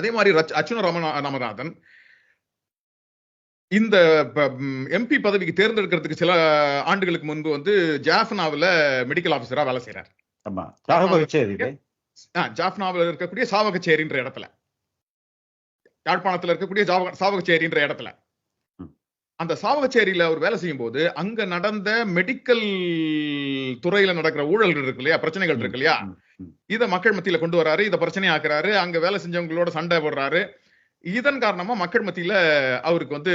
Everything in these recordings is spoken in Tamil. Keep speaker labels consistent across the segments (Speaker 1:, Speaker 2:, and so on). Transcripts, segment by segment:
Speaker 1: அதே மாதிரி அர்ச்சுனா ராமநாதன் இந்த எம்பி பதவிக்கு தேர்ந்தெடுக்கிறதுக்கு சில ஆண்டுகளுக்கு முன்பு வந்து ஜாஃப்னாவில் மெடிக்கல் ஆபீசரா வேலை செய்யறாரு. ஜாஃப்னாவில் இருக்கக்கூடிய சாவகச்சேரின்ற இடத்துல, யாழ்ப்பாணத்தில் இருக்கக்கூடிய சாவகச்சேரின்ற இடத்துல, அந்த சாவகச்சேரியில அவர் வேலை செய்யும் போது அங்க நடந்த மெடிக்கல் துறையில நடக்கிற ஊழல்கள் இருக்கு இல்லையா, பிரச்சனைகள் இருக்கு இல்லையா, இத மக்கள் மத்தியில கொண்டு வராரு, இத பிரச்சனை ஆக்குறாரு, அங்க வேலை செஞ்சவங்களோட சண்டை போடுறாரு. இதன் காரணமா மக்கள் மத்தியில அவருக்கு வந்து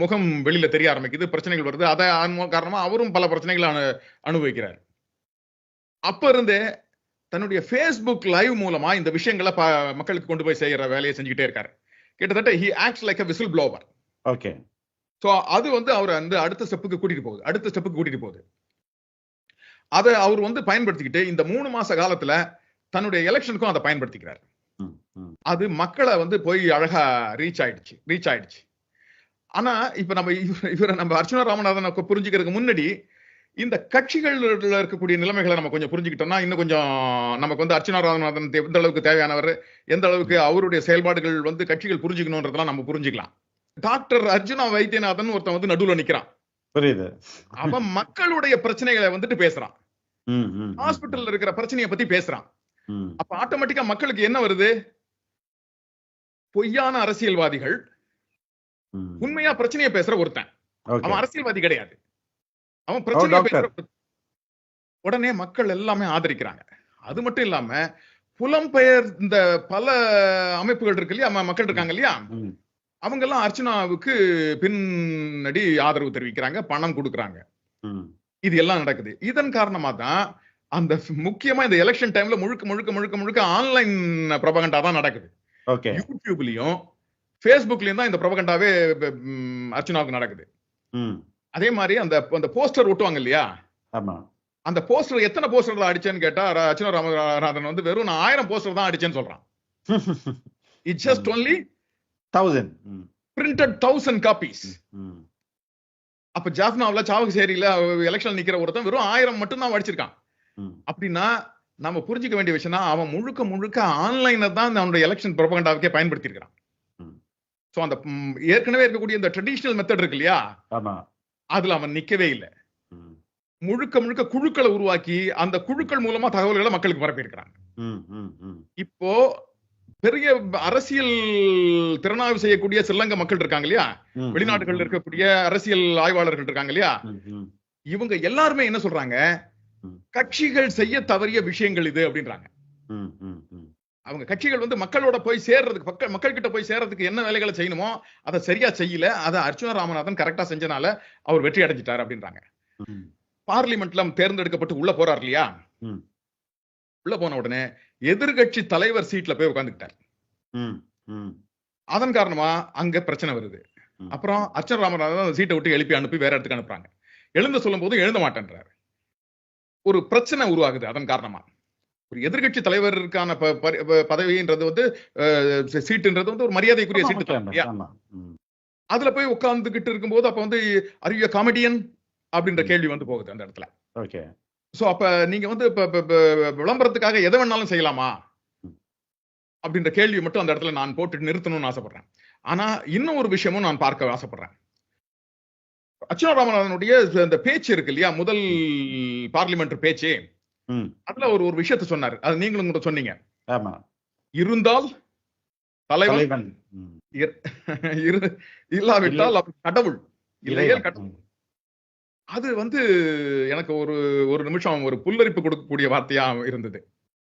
Speaker 1: முகம் வெளியில தெரிய ஆரம்பிக்குது, பிரச்சனைகள் வருது. அதன் காரணமா அவரும் பல பிரச்சனைகளை அனுபவிக்கிறார். அப்ப இருந்தே தன்னுடைய Facebook லைவ் மூலமா இந்த விஷயங்களை மக்களுக்கு கொண்டு போய் செய்யற வேலையை செஞ்சுக்கிட்டே இருக்காரு. கிட்டத்தட்ட he acts like a whistle blower.
Speaker 2: Okay.
Speaker 1: So அது வந்து அவர் வந்து அடுத்த ஸ்டெப்புக்கு கூட்டிட்டு போகுது. அதை அவர் வந்து பயன்படுத்திக்கிட்டு இந்த 3 மாச காலத்துல தன்னுடைய எலெக்ஷனுக்கும் அதை பயன்படுத்திக்கிறார். அது மக்களை வந்து போய் அழகா ரீச் ஆயிடுச்சு. ஆனா இப்ப நம்ம அர்ச்சுனா ராமநாதன் புரிஞ்சுக்கிறதுக்கு முன்னாடி இந்த கட்சிகள்ல இருக்கக்கூடிய நிலைமைகளை நம்ம கொஞ்சம் புரிஞ்சுக்கிட்டோம்னா இன்னும் கொஞ்சம் நமக்கு வந்து அர்ச்சுனா ராமநாதன் எந்த அளவுக்கு தேவையானவர், எந்த அளவுக்கு அவருடைய செயல்பாடுகள் வந்து கட்சிகள் புரிஞ்சுக்கணும்ன்றதெல்லாம் நம்ம புரிஞ்சுக்கலாம். டாக்டர் அர்ஜுனா வைத்தியநாதன் ஒருத்தன் வந்து நடுவுல நிக்கிறான். புரியுது. அவன் மக்களுடைய பிரச்சனைகளை வந்துட்டு பேசுறான், ஹாஸ்பிட்டல்ல இருக்கிற பிரச்சனையை பத்தி பேசுறான். அப்ப ஆட்டோமேட்டிக்கா மக்களுக்கு என்ன வருது? பொய்யான அரசியல்வாதிகள் உண்மையா பிரச்சனையை பேசுற ஒருத்தன், அவன் அரசியல்வாதி கிடையாது, அவன் பிரச்சனையை பேசுற. உடனே மக்கள் எல்லாமே ஆதரிக்கிறாங்க. அது மட்டும் இல்லாம புலம்பெயர் இந்த பல அமைப்புகள் இருக்கு இல்லையா, மக்கள் இருக்காங்க இல்லையா, அவங்க எல்லாம் அர்ச்சுனாவுக்கு பின்னாடி ஆதரவு தெரிவிக்கிறாங்க, பணம் கொடுக்கறாங்க. இது எல்லாம் நடக்குது. இதன் காரணமா தான் அந்த முக்கியமா இந்த எலெக்ஷன் டைம்ல முழுக்க ஆன்லைன் ப்ரொபகண்டா தான் நடக்குது. யூடியூப்லயும் Facebookலயும் தான் இந்த ப்ரொபகண்டாவே அர்ச்சுனாவுக்கு நடக்குது. அதே மாதிரி அந்த போஸ்டர் ஒட்டுவாங்க இல்லையா, அந்த போஸ்டர் எத்தனை போஸ்டர் அடிச்சேன்னு கேட்டா அர்ச்சுனா ராமநாதன் வந்து வெறும் நான் 1000 போஸ்டர் தான் அடிச்சேன்னு சொல்றான். It's just only 1000 printed 1000 copies. அப்ப ஜாஃப்னாவுல சாவகச்சேரியில எலெக்ஷன் நிக்கிற ஒருத்தன் வெறும் 1000 மட்டும் தான் அடிச்சிருக்கான். அப்படின்னா நம்ம புரிஞ்சுக்க வேண்டிய விஷயம்னா அவன் முழுக்க ஆன்லைனை தான் அவனுடைய எலெக்ஷன் ப்ரொபகண்டாவுக்கே பயன்படுத்தி இருக்கிறான். சோ அந்த ஏற்கனவே இருக்கக்கூடிய இந்த ட்ரெடிஷனல் மெத்தட் இருக்கு இல்லையா, அதுல அவன் நிக்கவே இல்லை. முழுக்க குழுக்களை உருவாக்கி அந்த குழுக்கள் மூலமா தகவல்களை மக்களுக்கு பரப்பி இருக்கிறாங்க. இப்போ பெரிய அரசியல் திறனாய்வு செய்யக்கூடிய ஸ்ரீலங்கா மக்கள் இருக்காங்க இல்லையா, வெளிநாடுகள் இருக்கக்கூடிய அரசியல் ஆய்வாளர்கள் இருக்காங்க இல்லையா, இவங்க எல்லாருமே என்ன சொல்றாங்க, கட்சிகள் செய்ய தவறிய விஷயங்கள் இது அப்படின்றாங்க. அவங்க கட்சிகள் வந்து மக்களோட போய் சேர்றதுக்கு, மக்கள் கிட்ட போய் சேர்றதுக்கு என்ன வேலைகளை செய்யணுமோ அதை சரியா செய்யல, அதை அர்ச்சுனா ராமநாதன் கரெக்டா செஞ்சனால அவர் வெற்றி அடைஞ்சிட்டார் அப்படின்றாங்க. பார்லிமெண்ட்ல தேர்ந்தெடுக்கப்பட்டு உள்ள போறார் இல்லையா, உள்ள போன உடனே எதிர்கட்சி தலைவர் சீட்ல போய் உட்கார்ந்துட்டார். அதன் காரணமா அங்க பிரச்சனை வருது. அப்புறம் அர்ச்சுனா ராமநாதன் சீட்டை விட்டு எழுப்பி அனுப்பி வேற இடத்துக்கு அனுப்புறாங்க. எழுந்த சொல்லும் போது எழுத மாட்டேன்றாரு. ஒரு பிரச்சனை உருவாகுது. அதன் காரணமா ஒரு எதிர்கட்சி தலைவருக்கான பதவின்றது வந்து சீட்டுன்றது வந்து ஒரு மரியாதைக்குரிய சீட்டு. அதுல போய் உட்கார்ந்துகிட்டு இருக்கும்போது அப்ப வந்து அறிய காமெடியன் அப்படின்ற கேள்வி வந்து போகுது அந்த இடத்துல. சோ அப்ப நீங்க வந்து விளம்பரத்துக்காக எதை வேணாலும் செய்யலாமா அப்படின்ற கேள்வி மட்டும் அந்த இடத்துல நான் போட்டு நிறுத்தணும்னு ஆசைப்படுறேன். ஆனா இன்னும் ஒரு விஷயமும் நான் பார்க்க ஆசைப்படுறேன். அர்ச்சுனா ராமநாதனுடைய அந்த பேச்சு இருக்கு இல்லையா, முதல் பார்லிமெண்ட் பேச்சு, அதுல ஒரு விஷயத்தை சொன்னாரு, அது நீங்களும் கூட சொன்னீங்க. இருந்தால் தலைவன், இல்லாவிட்டால் கடவுள், இல்லையேல் கடவுள். அது வந்து எனக்கு ஒரு நிமிஷம் ஒரு புல்லரிப்பு கொடுக்கக்கூடிய வார்த்தையா இருந்தது.